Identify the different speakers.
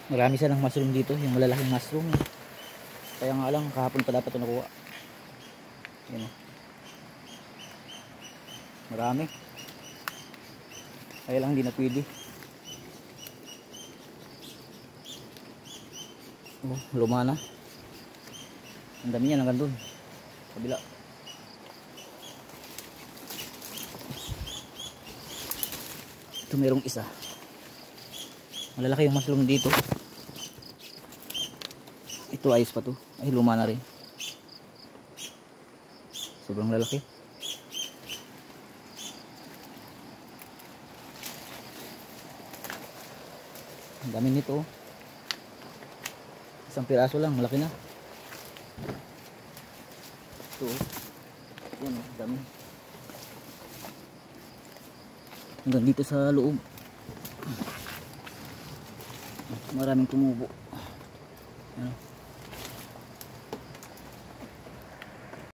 Speaker 1: Marami silang mushroom dito, yung malalaking mushroom. Kaya nga lang kahapon pa dapat ito nakuha. Yan, marami. Kaya lang hindi na pwede. Oh, luma na. Ang dami yan hanggang doon kabila. Ito mayroong isa. Malalaki yung mushroom dito. Ito ayos pa to. Ay, luma na rin. Sobrang lalaki. Ang dami nito. Isang piraso lang, malaki na. Ito. Yan, dami. Hanggang dito sa loob. Maraming tumubo. Yan.